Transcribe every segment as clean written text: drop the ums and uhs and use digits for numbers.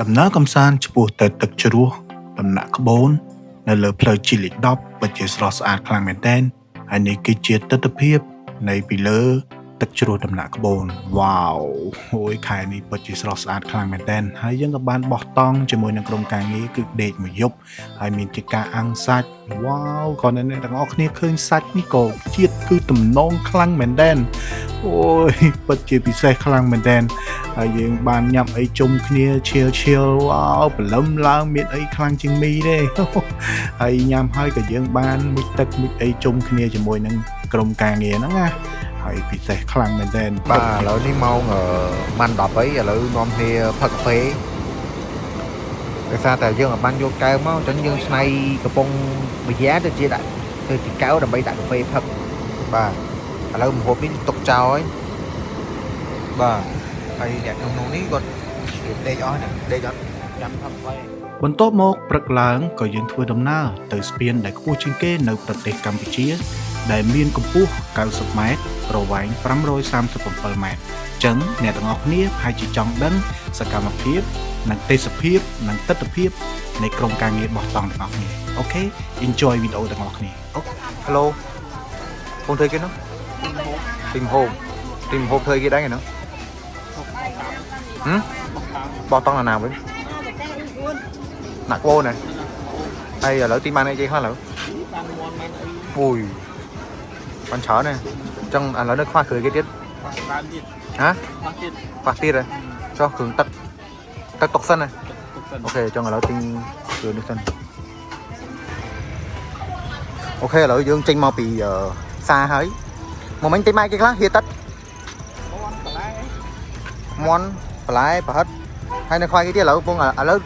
ដំណើរកំសាន្តឆ្ពោះទៅទឹកជ្រោះដំណាក់ក្បូននៅលើផ្លូវជាតិលេខ10ពិតជាស្រស់ស្អាតខ្លាំងមែនទែនហើយនេះគឺជាទិដ្ឋភាពនៃពីលើទឹកជ្រោះដំណាក់ក្បូនវ៉ាវអូយខែនេះពិតជាស្រស់ស្អាតខ្លាំងមែនទែនហើយយើងក៏បានបោះតង់ជាមួយនឹងក្រុមការងារគឺដេកមួយយប់ហើយមានជាការអាំងសាច់វ៉ាវក៏អ្នកទាំងអស់គ្នាឃើញសាច់នេះក៏ជាតិគឺទំនងខ្លាំងមែនទែនអូយពិតជាពិសេសខ្លាំងមែនទែនហើយយើងបានញ៉ាំអីជុំគ្នាឈៀលវ៉ាវព្រលឹមឡើងមានអីខ្លាំងជាងមីទេហើយញ៉ាំហើយក៏យើងបានមុជទឹកមុជអីជុំគ្នាជាមួយនឹងក្រុមការងារហ្នឹងណាហើយពិសេសខ្លាំងមែនទែនបាទឥឡូវនេះម៉ោងបាន10ឥឡូវនាំគ្នាផឹកកាហ្វេដោយសារតែយើងបានយកកែវមកអញ្ចឹងយើងឆ្នៃកំប៉ុងវិញ្ញាទៅជាដាក់ទៅជាកែវដើម្បីដាក់កាហ្វេផឹកបាទឥឡូវម្ហូបនេះទុកចោលហើយបាទហើយអ្នកក្នុងនោះនេះគាត់ដេកអស់ដេកអត់ចាំផឹកໄວបន្ទាប់មកព្រឹកឡើងក៏យើងធ្វើដំណើរទៅស្ពានដែលខ្ពស់ជាងគេនៅប្រទេសកម្ពុជាដែលមានកម្ពស់90ម៉ែត្រប្រវែង537ម៉ែត្រអញ្ចឹងអ្នកទាំងអស់គ្នាប្រហែលជាចង់ដឹងសកម្មភាពនិងទេសភាពនិងទស្សនវិជ្ជានៃក្រុមការងារបោះតង់ទាំងអស់គ្នាអូខេ enjoy វីដេអូទាំងអស់គ្នាអូ Hello បងធ្វើគេនោះទីមហូបធ្វើគេដែរគេនោះបោះតង់ណាវិញណាក់បូនnàyហើយឥឡូវទីបានអីគេខ្លះឥឡូវអូយបានច្រើនណាអញ្ចឹងឥឡូវនៅខ្វះគ្រឿងគេទៀតហ៎ខ្វះទៀតហ៎ចុះគ្រឿងទឹកតុកសិនណាអូខេអញ្ចឹងឥឡូវទិញគ្រឿងនេះសិនអូខេឥឡូវយើងចេញមកពីផ្សារហើយមកមិញទិញម៉ែគេខ្លះហៀទឹកមន់បន្លែប្រហិតហើយនៅខ្វះគេទៀតឥឡូវពងឥឡូវ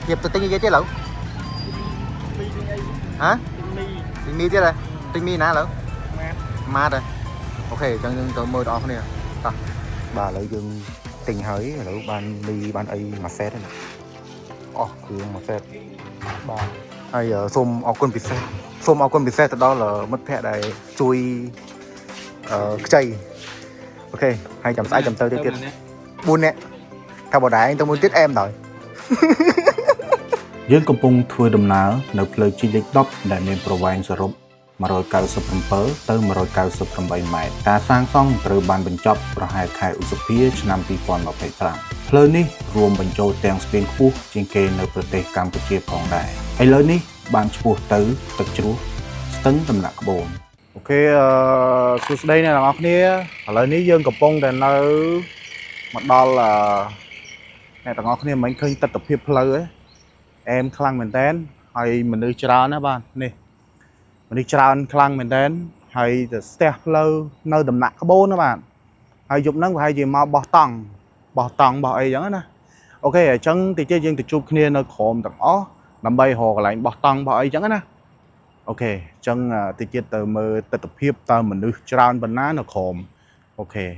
ហៀបទៅទិញគេទៀតឥឡូវហ៎ទិញមីទៀតហ៎ទិញមីណាឥឡូវម៉ាតហ៎អូខេអញ្ចឹងយើងទៅមើលដល់គ្នាតោះបាទឥឡូវយើងទិញហើយឥឡូវបានមីបានអីមួយសេតហ្នឹងអស់គ្រឿងមួយសេតបាទហើយសូមអរគុណពិសេសទៅដល់មិត្តភ័ក្តិដែលជួយខ្ចីអូខេហើយចាំស្អែកចាំទៅទៀត4នាក់ថាបដែរទៅមួយទៀតអែមដល់យើងកំពុងធ្វើដំណើរនៅផ្លូវជាតិលេខ10ដែលមានប្រវែងសរុប197ទៅ198ម៉ែត្រការសាងសង់ត្រូវបានបញ្ចប់ប្រហែលខែឧសភាឆ្នាំ2025ផ្លូវនេះរួមបញ្ចូលទាំងស្ពានខ្ពស់ជាងគេនៅប្រទេសកម្ពុជាផងដែរឥឡូវនេះបានឆ្ពោះទៅទឹកជ្រោះស្ទឹងដំណាក់ក្បូនអូខេសួស្តីអ្នកទាំងអស់គ្នាឥឡូវនេះយើងកំពុងតែនៅមកដល់អ្នកទាំងអស់គ្នាមិនឃើញទស្សនវិជ្ជាផ្លូវទេអែមខ្លាំងមែនតើហើយមនុស្សច្រើនណាបាទនេះមនុស្សច្រើនខ្លាំងមែនតើហើយទៅស្ទះផ្លូវនៅដំណាក់ក្បូនណាបាទហើយយប់ហ្នឹងប្រហែលជាមកបោះតង់បោះអីចឹងណាអូខេអញ្ចឹងតិចទៀតយើងទៅជួបគ្នានៅក្រោមទាំងអស់ដើម្បីរកកន្លែងបោះតង់បោះអីចឹងណាអូខេអញ្ចឹងតិចទៀតទៅមើលទស្សនវិជ្ជាតើមនុស្សច្រើនប៉ុណ្ណានៅក្រោមអូខេអ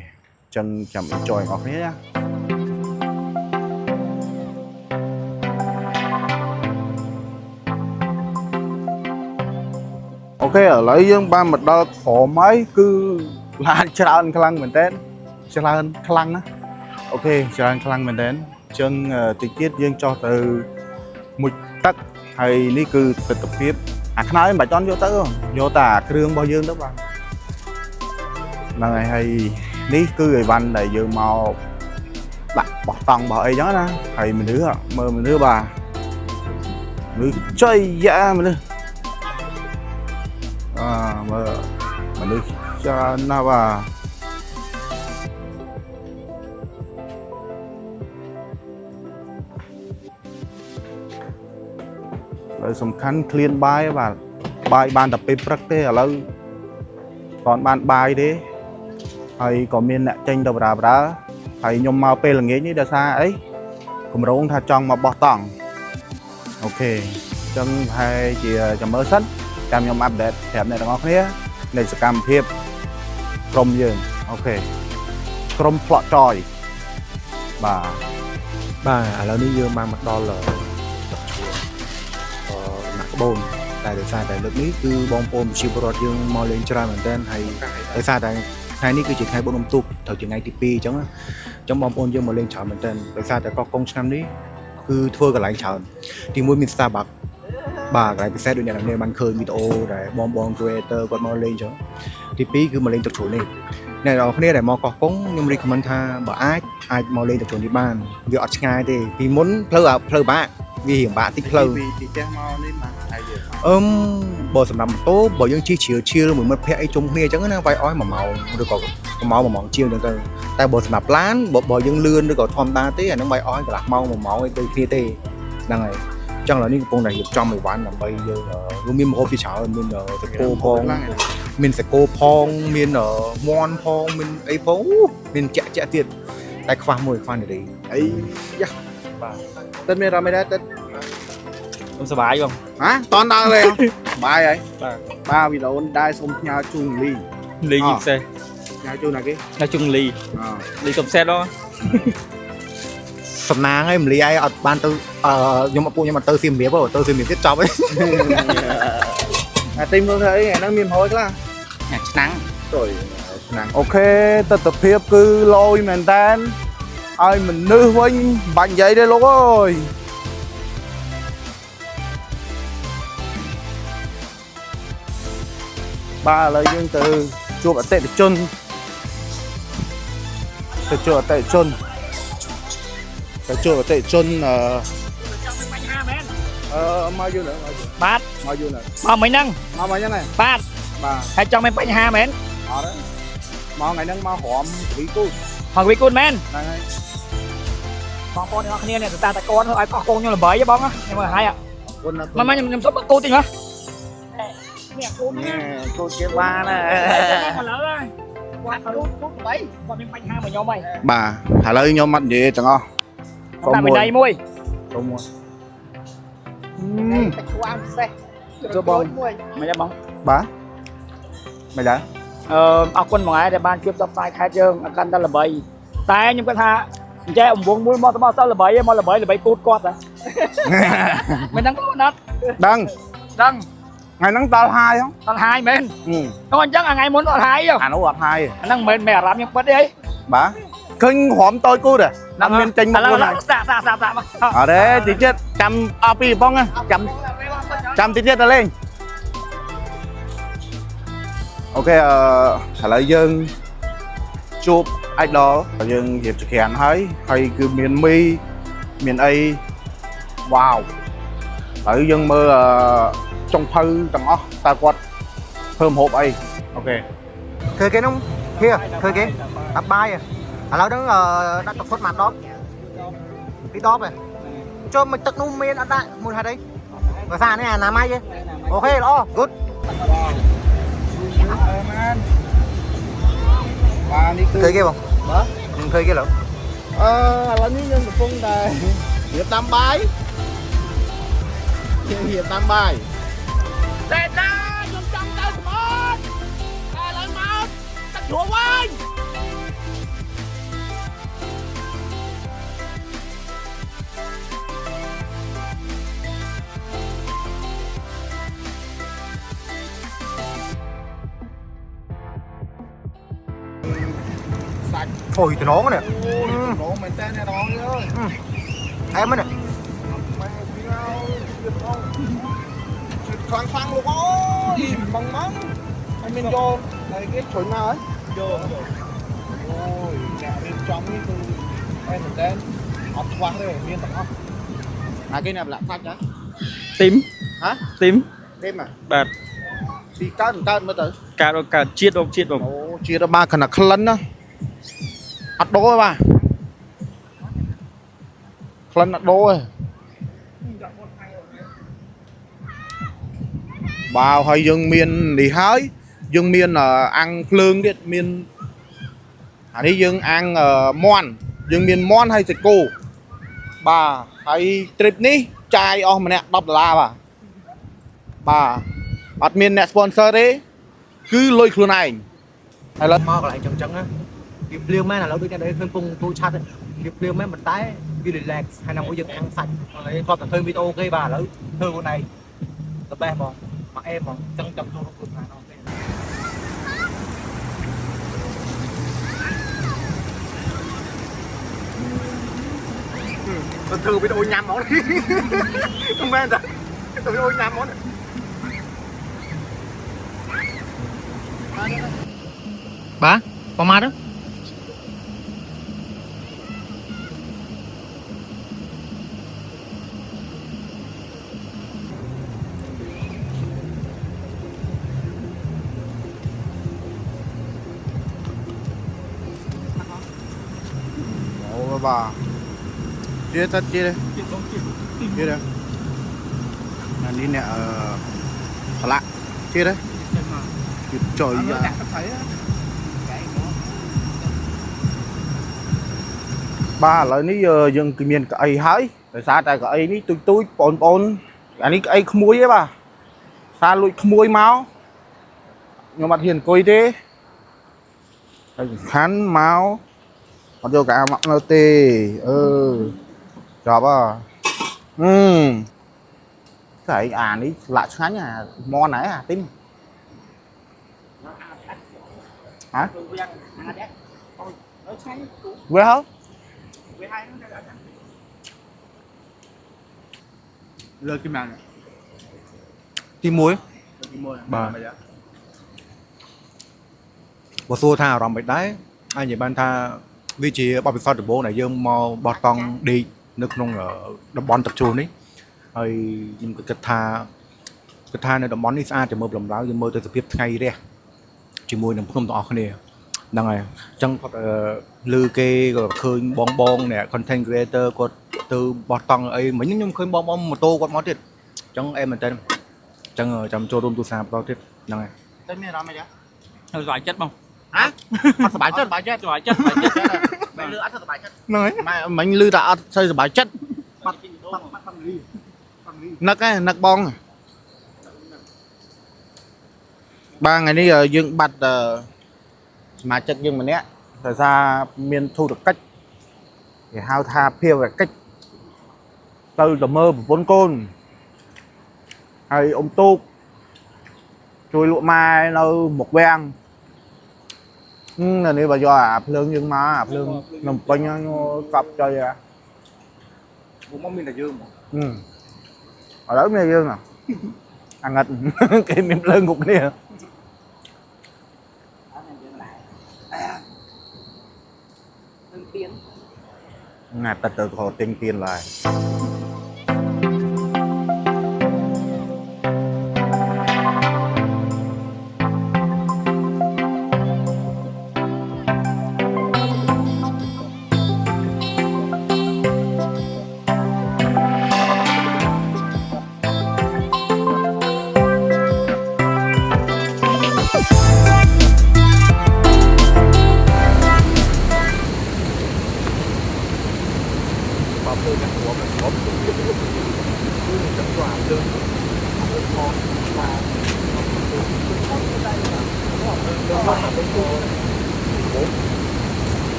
ញ្ចឹងចាំ enjoy អស់គ្នាណាអូខេឥឡូវយើងបានមកដល់ក្រោមហើយគឺឡានច្រើនខ្លាំងមែនតើច្រើនខ្លាំងណាអូខេច្រើនខ្លាំងមែនតើអញ្ចឹងតិចទៀតយើងចុះទៅមុជទឹកហើយនេះគឺទស្សនវិជ្ជាអាខ្នើយមិនបាច់តន់យកទៅយកតែគ្រឿងរបស់យើងទៅបាទហ្នឹងហើយនេះគឺអីវ៉ាន់ដែលយើងមកដាក់បោះតង់បោះអីចឹងណាហើយមនុស្សមើលមនុស្សបាទមនុស្សចៃយ៉ាមនុស្សមើលមនុស្សច្រើនណាស់បាទហើយសំខាន់ឃ្លានបាយបាទបាយបានតែពេលព្រឹកទេឥឡូវគាត់បានបាយទេហើយក៏មានអ្នកចេញទៅបរាហើយខ្ញុំមកពេលល្ងាចនេះដោយសារអីកម្រងថាចង់មកបោះតង់អូខេអញ្ចឹងហើយជាចាំមើលសិនចាំខ្ញុំអាប់ដេតប្រាប់អ្នកទាំងអស់គ្នានៃសកម្មភាពក្រុមយើងអូខេក្រុមផ្លក់ចយបាទឥឡូវនេះយើងបានមកដល់ណាក់ក្បូនតែដោយសារតែលើកនេះគឺបងប្អូនប្រជាពលរដ្ឋយើងមកលេងច្រើនមែនទែនហើយដោយសារតែថ្ងៃនេះគឺជាថ្ងៃបុណ្យរំទូកត្រូវជាថ្ងៃទី2អញ្ចឹងបងប្អូនយើងមកលេងច្រើនមែនទែនដោយសារតែកោះកុងឆ្នាំនេះ cứ thưa cái lạnh chào thì muốn mình Starbucks bà cáiពិសេសដូចអ្នកនរបានឃើញវីដេអូដែលបង creator គាត់មកលេងចឹងទី2គឺមកលេងទឹកជ្រោះនេះអ្នកនរគ្នាដែលមកកោះកុងខ្ញុំ recommend ថាបើអាចមកលេងទឹកជ្រោះនេះបានវាអត់ឆ្ងាយទេពីមុនផ្លូវបាក់វារៀងបាក់តិចផ្លូវពីចេះមកនេះមកហើយបើសម្រាប់ម៉ូតូបើយើងជិះជ្រាលមួយមិត្តភ័ក្តិអីជុំគ្នាអញ្ចឹងណាវាយអស់1ម៉ោងឬក៏1ម៉ោងជាងអញ្ចឹងទៅតែបើសម្រាប់ឡានបើយើងលឿនឬក៏ធម្មតាទេអានឹងវាយអស់កន្លះម៉ោង1ម៉ោងអីដូចគ្នាទេហ្នឹងហើយចឹងឥឡូវនេះកំពុងតែរៀបចំអីវ៉ាន់ដើម្បីយើងមានម្ហូបជាច្រើនមានតកោផងមានសកោផងមានមាន់ផងមានអីផងមានចាក់ទៀតតែខ្វះនារីអីយ៉ាបាទទឹកមានរ៉ាមេដែរទឹកខ្ញុំសប្បាយបងហ៎តន់ដល់លេសប្បាយហើយបាទវីដេអូដែរសូមផ្ញើជូនលីយីផ្សេងផ្ញើជូនណាគេផ្ញើជូនលីកំសែតហ៎សំណាងឯងមលីឯងអត់បានទៅខ្ញុំពួកខ្ញុំអត់ទៅសៀមរាបទៅសៀមរាបទៀតចប់ហើយអាទីមើលទៅអីហ្នឹងមាន100ខ្លះឆ្នាំងឆ្នាំងអូខេទស្សនវិជ្ជាគឺលយមែនតើឲ្យមនុស្សវិញបាច់និយាយទេលោកអើយបាទឥឡូវយើងទៅជួបអតិថិជនមកយូរណាស់បាទមកយូរណាស់មកមិញហ្នឹងបាទហើយចង់មានបញ្ហាមែនអត់ទេមកថ្ងៃហ្នឹងមករំវីគូនមែនហ្នឹងហើយបងប្អូនទាំងអស់គ្នានេះតាតកូនឲ្យអស់កូនខ្ញុំល្បីបងខ្ញុំមើលហើយមកខ្ញុំសុំគូទិញហ៎នេះគូនគេបានឥឡូវហើយគាត់គូបីគាត់មានបញ្ហាមកខ្ញុំហើយបាទឥឡូវខ្ញុំអត់និយាយទាំងអស់ខ្ញុំដាក់វិន័យមួយតែឈួរពិសេសចូលបងមួយមិនដែរបងបាទមិនដែរអរគុណបងឯងដែលបានជួបផ្សព្វផ្សាយខេត្តយើងឲ្យកាន់តែល្បីតែខ្ញុំគាត់ថាអញ្ចឹងអំវងមួយមកទៅសោះល្បីមកល្បីពូតគាត់ហ៎មិនដឹងខ្លួនអត់ដឹងថ្ងៃហ្នឹងដល់ហាយហ៎ដល់ហាយមែនអញ្ចឹងថ្ងៃមុនអត់ហាយអានោះអត់ហាយអាហ្នឹងមិនមែនអារម្មណ៍ខ្ញុំពិតទេអីបាទឃើញរំតូចគូទេអត់មានចេញមកខ្លួនហ្នឹងសាក់អត់ទេតិចទៀតចាំអស់ពីបងចាំតិចទៀតទៅលេងអូខេឥឡូវយើងជួបអាយដល់យើងរៀបចក្រានហើយគឺមានមីមានអីវ៉ាវហើយយើងមើលចុងភៅទាំងអស់តើគាត់ធ្វើម្ហូបអីអូខេឃើញគេនោះឃើញគេអាប់បាយឥឡូវហ្នឹងដាក់ទឹកសុទ្ធមួយដបពីដបឯងចូលមកទឹកនោះមានអត់ដាក់មួយហេតុអីភាសានេះអាណាម៉ៃទេអូខេល្អ good បាទនេះគឺឃើញគេបងបាទឃើញគេឡើយឥឡូវនេះយើងកំពុងតែរៀបដាំបាយតែណាខ្ញុំចង់ទៅស្មូតតែឥឡូវមកទឹកជ្រោះវិញសាច់ថយតំណងនេះតំណងមែនតើអ្នកនរអើយអែមហ្នឹងខ្លាំងលោកអើយបងហើយមានយកហើយគេជ្រុញមកហើយយកអូយអ្នករៀបចំនេះគឺអែមែនតើអត់ខ្វះទេមានទាំងអស់ហើយគេអ្នកប្រឡាក់សាច់ណាទីមហ៎ទីមបាទពីកើតមើលទៅកើតជាតិបងអូជាតិរបស់ខណៈក្លិនណាអត់ដូរទេបាទក្លិនអត់ដូរទេបាទហើយយើងមាននេះហើយយើងមានអាំងភ្លើងទៀតមានអានេះយើងអាំងមាន់យើងមានមាន់ហើយសាច់គោបាទហើយ trip នេះចាយអស់ម្នាក់$10បាទអត់មានអ្នក sponsor ទេគឺលុយខ្លួនឯងឥឡូវមកកន្លែងចឹងណាវាភ្លៀងមែនឥឡូវដូចតែឃើញពងទូឆាត់វាភ្លៀងមែនប៉ុន្តែវា relax ហើយណាមួយយើងអាំងសាច់ហើយគាត់តែឃើញវីដេអូគេបាទឥឡូវធ្វើខ្លួនឯងthe best ហ្មងមកអេហ្មងចឹងចាំចូលខ្លួនបានអត់ទេ Thường bị ôi nhắm món đi. Không biết rồi. Tôi bị ôi nhắm món này. Bà, có ma đó. Ủa bà. Chia tất chia đây. Chia đây. Là đi nè lạ. Chia đấy. Trời ơi. Ba lại ní giờ dừng cái miền cái hái tại sao tại cái ní tôi bồn anh ní cái không muối ấy bà sao lụi không muối máu nhưng mà hiền coi thế khán máu còn vô cả mặt nó tê chọc à cái ní lại khán nhà mò nãy à tính hả về không lơ kim màng tim muối bà bà xua tha rồi mày đấy anh vậy ban tha vị trí bao bì phật bố này dương mò bọt con đi nước nông ở đập bón tập trung ấy rồi nhưng cái tha này đập bón đi xa thì mơ làm láo nhưng mơ tôi tập tiếp ngay đây chỉ mùi nằm không tỏ này năng này chẳng có lư kê rồi khơi bong nè content creator có từ bọt con ấy mấy nhưng khơi bong một tô con món thiệt chẳng em mình tên chẳng trong showroom tôi xàm bao thiệt năng này tên này làm mày Thôi xoài chết không? hả ăn bài chết Xoài chết mày lừa ăn bài chết nói mày mình lừa ta xây bài chết nắc bong ba ngày nay giờ dương bạch mà chất dương mình nhé thời ra miền thu được cách để hao tha phiêu về cách từ tờ mơ của vốn côn hay ông tu chui lụa mai nơi một ven là đi bà do lương dương mà lương nằm quanh nó cặp cho vậy cũng mong mình là dương ở đó nghe dương à ăn ngật cái miếng lương cục này ngạt tật tự họ tiền tiền lại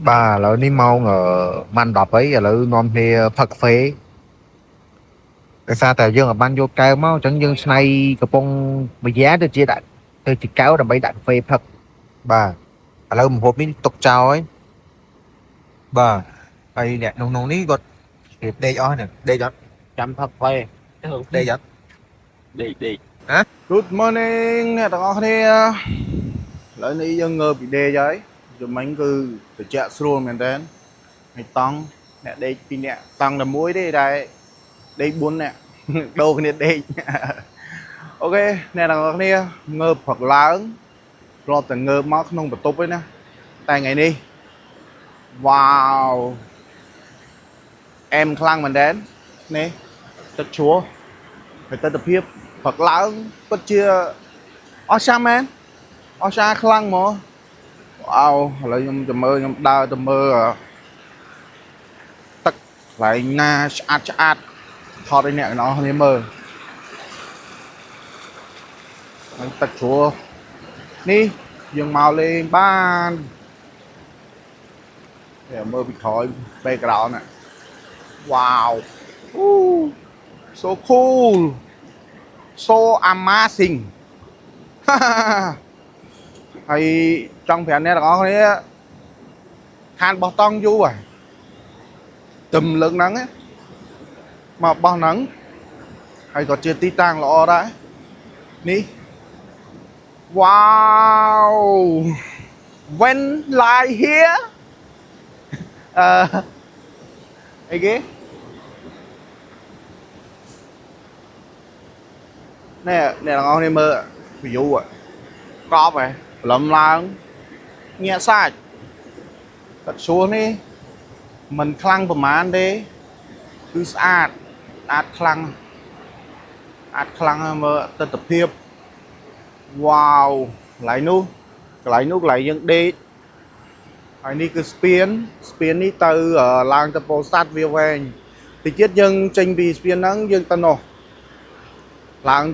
bà lỡ ní mau ngờ man đọc ấy lỡ ngon thì phật phế tại sao tại dương ở ban vô cao máu chẳng dương này cái bông mà giá được chia đại tôi chỉ cáo là mấy đại phê phật bà lỡ một hộp miếng tục chào ấy bà đây nè nông ní gọt đây cho nè đây cho chăm phật phê đây cho Đi hả good morning nè tao ngon đi lỡ ní dương ngơ bị đê giấy rồi mình cứ từ chợ xuống mình đến ngày tăng nè đây pin nè tăng là muối đây đây đây bốn nè đồ cái này đây ok nè là ngon đi ngơ Phật lớn rồi từ ngơ máu không bật túp ấy nè tay ngày đi wow em khăn mình đến nè tất chúa phải tất tập hiệp Phật lớn bất chia Osa man Osa khăn mà wow lại nhung tầm mơ tất lại na chat thọt đây nè nó không mơ tất chúa đi dừng màu lên ban để mơ bị thổi về cái đó nè wow so cool so amazing ហើយចង់ប្រាប់អ្នកទាំងអស់គ្នាខានបោះតង់យូរហើយទឹមលើកហ្នឹងមកបោះហ្នឹងហើយក៏ជាទីតាំងល្អដែរនេះ wow when lie here អីគេនេះអ្នកទាំងអស់គ្នាមើល view កប់ហ៎ព្រលឹមឡើងញាក់សាច់ទឹកសួរនេះមិនខ្លាំងប្រហែលទេគឺស្អាតខ្លាំងមើលទិដ្ឋភាព wow កន្លែងនោះកន្លែងយើងដេកហើយនេះគឺស្ពាននេះទៅឡើងទៅពោធិ៍សាត់វាវែងតិចទៀតយើងចេញពីស្ពានហ្នឹងយើងទៅនោះឡើង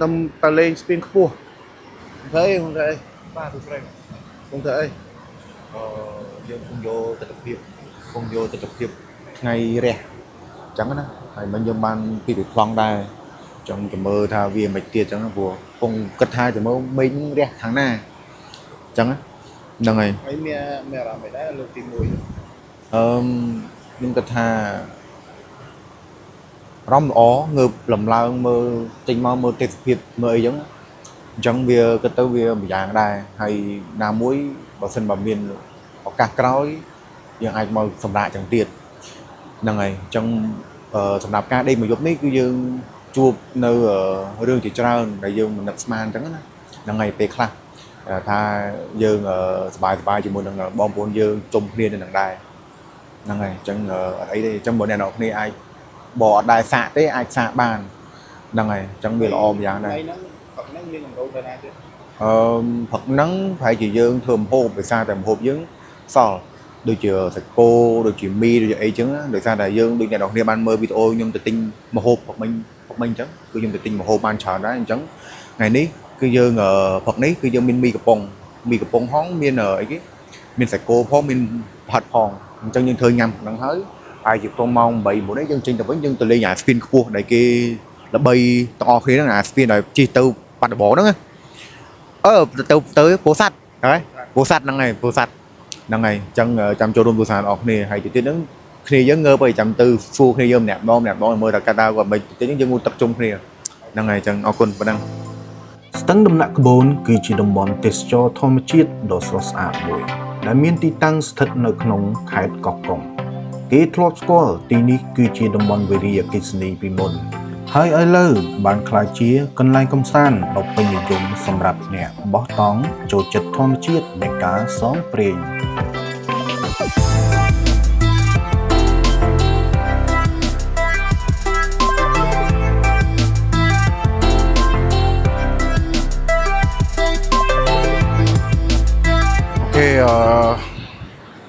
ទៅលេងស្ពានខ្ពស់ធ្វើអីបាទទូប្រេងខ្ញុំធ្វើអីយើងគង់យកទិដ្ឋភាពថ្ងៃរះអញ្ចឹងណាហើយមិនយើងបានពីពីប្លង់ដែរចង់ទៅមើលថាវាមិនទៀតអញ្ចឹងព្រោះគង់គិតថាទៅមើលមេឃរះខាងណាអញ្ចឹងហ្នឹងហើយហើយមានអារម្មណ៍មិនដែរលើកទី1ខ្ញុំគិតថារំល្អងើបលំឡើងមើលចេញមកមើលទេសភាពមើលអីចឹងវាគិតទៅវាម្យ៉ាងដែរហើយណាមួយបើសិនបើមានឱកាសក្រោយយើងអាចមកសម្រាប់ចឹងទៀតហ្នឹងហើយអញ្ចឹងសម្រាប់ការដេកមួយយប់នេះគឺយើងជួបនៅរឿងជាច្រើនដែលយើងមិននឹកស្មានអញ្ចឹងណាហ្នឹងហើយពេលខ្លះថាយើងសប្បាយជាមួយនឹងបងប្អូនយើងជុំគ្នានៅនឹងដែរហ្នឹងហើយអញ្ចឹងអត់អីទេអញ្ចឹងបើអ្នកនរគ្នាអាចបើអត់ដែរសាកទេអាចសាកបានហ្នឹងហើយអញ្ចឹងវាល្អម្យ៉ាងដែរផឹកហ្នឹងមានកម្រិតទៅណាទៀតផឹកហ្នឹងប្រហែលជាយើងធ្វើម្ហូបដោយសារតែម្ហូបយើងសល់ដូចជាសាច់គោដូចជាមីដូចជាអីចឹងដោយសារតែយើងដូចអ្នកនរគ្នាបានមើលវីដេអូខ្ញុំទៅទិញម្ហូបផឹកមិញអញ្ចឹងគឺខ្ញុំទៅទិញម្ហូបបានច្រើនដែរអញ្ចឹងថ្ងៃនេះគឺយើងផឹកនេះគឺយើងមានមីកំប៉ុងហងមានអីគេមានសាច់គោផងមានផាត់ផងអញ្ចឹងយើងធ្វើញ៉ាំហ្នឹងហើយហើយជាព្រមម៉ោង8 9នេះយើងចេញទៅវិញយើងទៅលេងអាស្ពានខ្ពស់ដែលគេល្បីទាំងអស់គ្នាហ្នឹងអាស្ពានដែលជិះទៅបាត់ដំបងហ្នឹងទៅពោធិ៍សាត់ហើយពោធិ៍សាត់ហ្នឹងហើយពោធិ៍សាត់ហ្នឹងហើយអញ្ចឹងចាំចូលរួមទស្សនាអស់គ្នាហើយទៀតហ្នឹងគ្នាយើងងើបឲ្យចាំទៅសួរគ្នាយើងម្នាក់ម្ដងមើលថាកាត់ដើគាត់មិនទៀតយើងងូតទឹកជុំគ្នាហ្នឹងហើយអញ្ចឹងអរគុណប៉ុណ្ណឹងស្ទឹងដំណាក់ក្បូនគឺជាតំបន់ទេសចរណ៍ធម្មជាតិដ៏ស្រស់ស្អាតមួយដែលមានទីតាំងស្ថិតនៅក្នុងខេត្តកោះកុងគេធ្លាប់ស្គាល់ទីនេះគឺជាតំបន់វារីអគ្គិសនីពីមុនហើយឥឡូវបានក្លាយជាកន្លែងកម្សាន្តដ៏ពេញនិយមសម្រាប់អ្នកបោះតង់ចូលចិត្តធម្មជាតិនៃការសងព្រេងឥ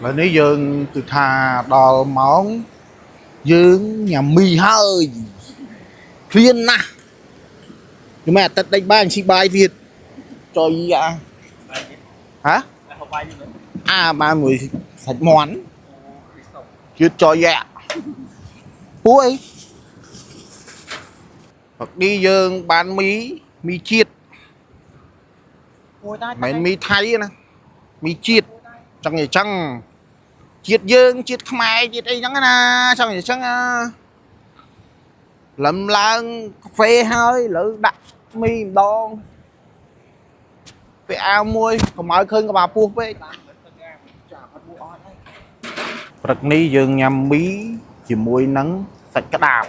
ឡូវនេះយើងគឺថាដល់ម៉ោងយើងញ៉ាំមីហើយភ្លានណាស់nhưng mà tết đánh ba chị bài Việt cho ý à hả ba mùi sạch món chưa cho dạ ui hoặc đi dương bán mì chiết mấy mì Thái nè mì chiết chẳng gì chăng chiết dương chiết khmai chiết ấy chẳng nè chẳng gì chăng lầm lan phê hơi lỡ đặt mi đòn về ao môi còn mở khơi bà pua với vật ní dương nhằm mí chỉ môi nắng sạch cái đào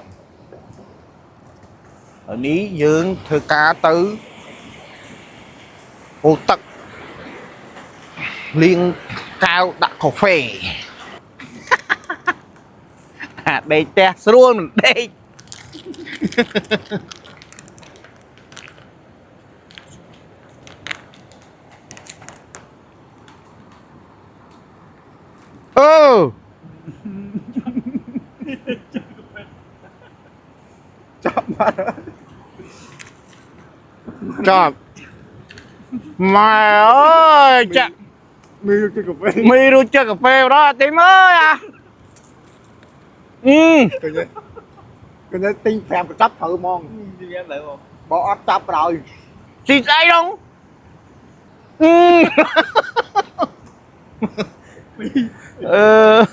ở ní dương thưa cá tứ ô tật liên cao đặt cà phê đây te luôn đây chọc mày ơi chặt mi ru chơi cà phê đó tím ơi à cái này tinh phèm cái chấp thử mong bỏ ớt chắp rồi xịt ai không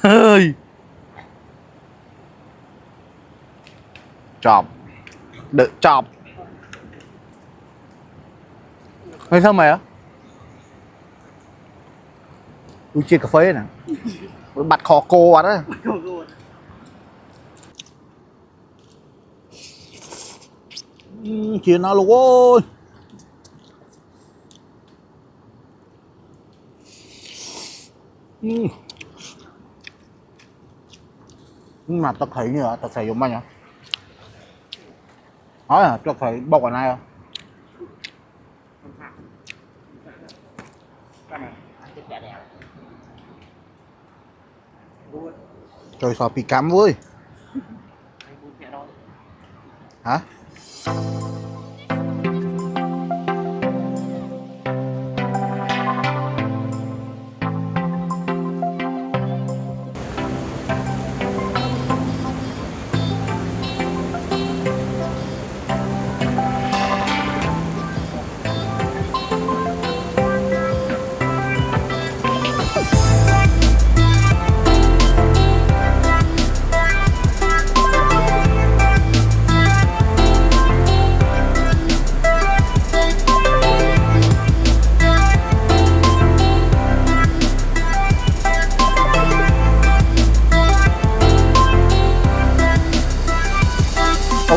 ơi chọc đợi chọc mày sao mày á tôi chia cà phê nè tôi bạch kho cô á đó chia nó luôn ôi mà tao thấy như tao thấy giống anh hả nói à tao thấy bọc ở này không trời sao bị cắm vui hả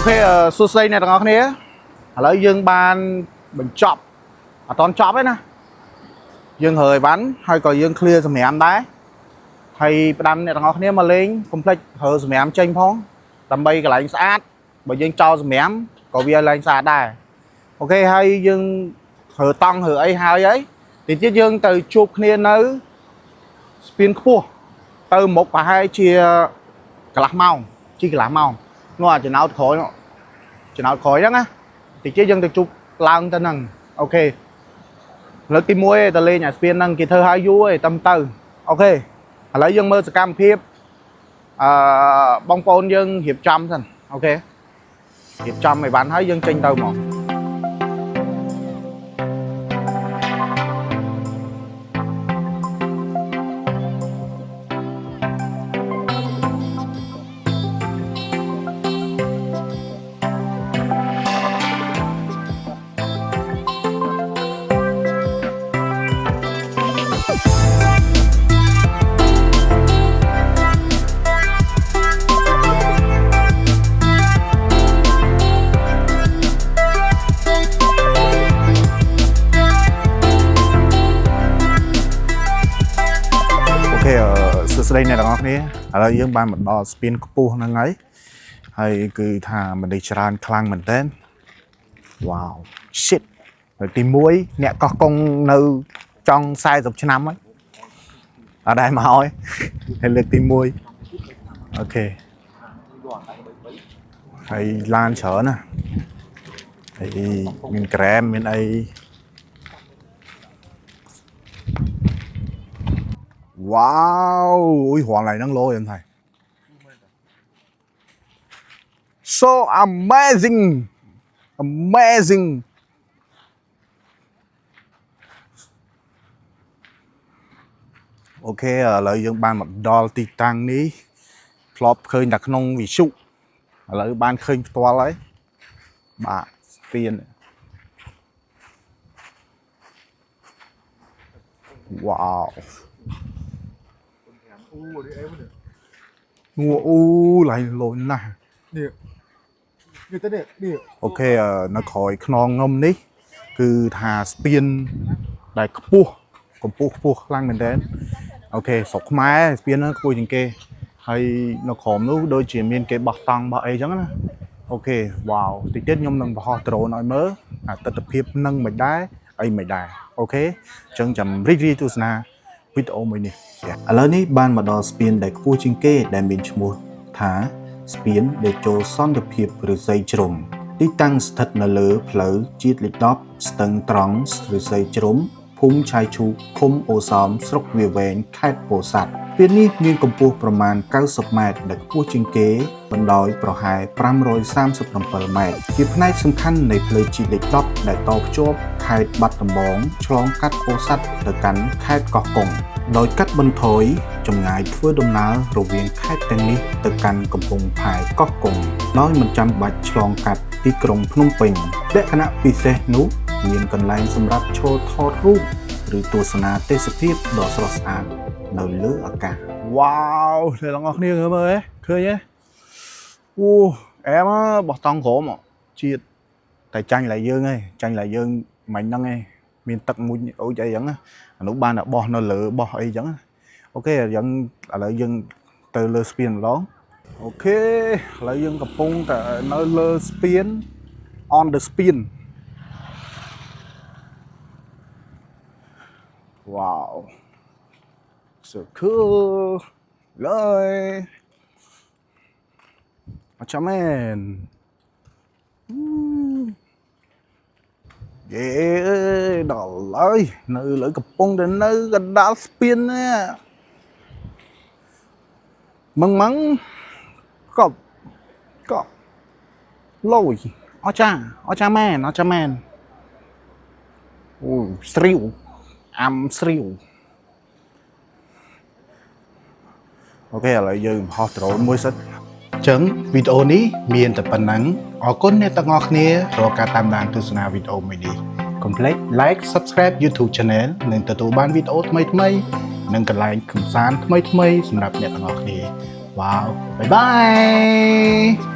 ok xua xây này các bạn lấy dương ban bình chọc ở toàn chọc ấy nè dương hơi bắn hay còn dương clear cho mẹ em đấy hay đâm này các bạn mà lên complex hơi mẹ em tranh phong đâm bay cái lạnh sát bởi dương cho mẹ em có bia lạnh sát đây ok hay dương hơi tăng hơi ấy hai ấy thì chiếc dương từ chụp kia nơi spin cua từ một và hai chia cả lạc màu chi cả lạc màu ngoài chỉ nào khói đó á thì chế dân từ chụp lang tên năng ok lấy cái muối ta lên nhà spin năng kỳ thơ hai vui tâm tư ok lấy dân mơ sẽ cam phép bong phôn dân hiệp trăm thôi ok hiệp trăm mày bán thấy dân tranh tàu mà đây này các bạn ở đây dương ban một đo spin couple năng ấy hay cứ thà mình đi tràn khang mình tên wow shit rồi tìm muối nè có con nâu trong size dọc cho năm ấy ở đây mà hỏi hay là tìm muối ok hay lan chở nè hay mình krem bên đây wow ui hoàng này đang lôi em thầy so amazing amazing ok lợi dụng ban một đo titan ní flop khơi đặt nông vì sụ lợi ban khơi toa lấy bà tiền wow mua u lại lộn nè ok nó khỏi non ngâm ní cứ thà spin đại cua lăng mình đến ok sọc máy spin nó cua chừng kê hay nó khom nó đôi chỉ miền cái bạc tăng bạc ấy chẳng á ok wow thì tiết nhom nâng vào trộn nói mớ tập hiệp nâng mày đá ấy mày đá ok chẳng chậm ri tu na video mình nè ឥឡូវនេះបានមកដល់ spin ដែលខ្ពស់ជាងគេដែលមានឈ្មោះថា spin ដែលចូលសន្តិភាពឫស្សីជ្រុំទីតាំងស្ថិតនៅលើផ្លូវជាតិលេខ10ស្ទឹងត្រង់ឫស្សីជ្រុំភូមិឆាយឈូកឃុំអូសោមស្រុកវាវែងខេត្តពោធិ៍សាត់ ស្ពាននេះមានកម្ពស់ប្រមាណ90ម៉ែត្រដែលខ្ពស់ជាងគេបណ្ដោយប្រហែល537ម៉ែត្រជាផ្នែកសំខាន់នៃផ្លូវជាតិលេខ10ដែលតភ្ជាប់ខេត្តបាត់ដំបងឆ្លងកាត់ពោធិ៍សាត់ទៅកាន់ខេត្តកោះកុងដោយកាត់បន្ថយចម្ងាយធ្វើដំណើររវាងខេត្តទាំងនេះទៅកាន់កំពង់ផែកោះកុងដោយមិនចាំបាច់ឆ្លងកាត់ទីក្រុងភ្នំពេញលក្ខណៈពិសេសនោះមានកន្លែងសម្រាប់ឈរថតរូបឬទស្សនាទេសភាពដ៏ស្រស់ស្អាតនៅលើអាកាស Wow អ្នកទាំងអស់គ្នាមើលឃើញទេអូអែមបោះតង់ក្រមជាតិតែចាញ់lạiយើងឯងចាញ់lạiយើងមិញហ្នឹងឯងមានទឹកមួយអូចអីចឹងអានោះបានតែបោះនៅលើបោះអីចឹងអូខេយើងឥឡូវយើងទៅលើស្ពានម្ដងអូខេឥឡូវយើងកំពុងតែនៅលើស្ពាន on the spin wow so cool เลยอาจารย์แมนเย้ดอกเลยនៅលើកំពង់តែនៅកណ្ដាលស្ពាននេះម៉ងក៏លយអចាមែនអូស្រីវអាំស្រីវអូខេឥឡូវយើងហោះដ្រូនមួយសិនអញ្ចឹងវីដេអូនេះមានតែប៉ុណ្ណឹងអរគុណអ្នកទាំងអស់គ្នារកការតាមដានទស្សនាវីដេអូមួយនេះកុំភ្លេច like subscribe YouTube channel និងទទួលបានវីដេអូថ្មីៗនិងកន្លែងកម្សាន្តថ្មីៗសម្រាប់អ្នកទាំងអស់គ្នា Wow bye bye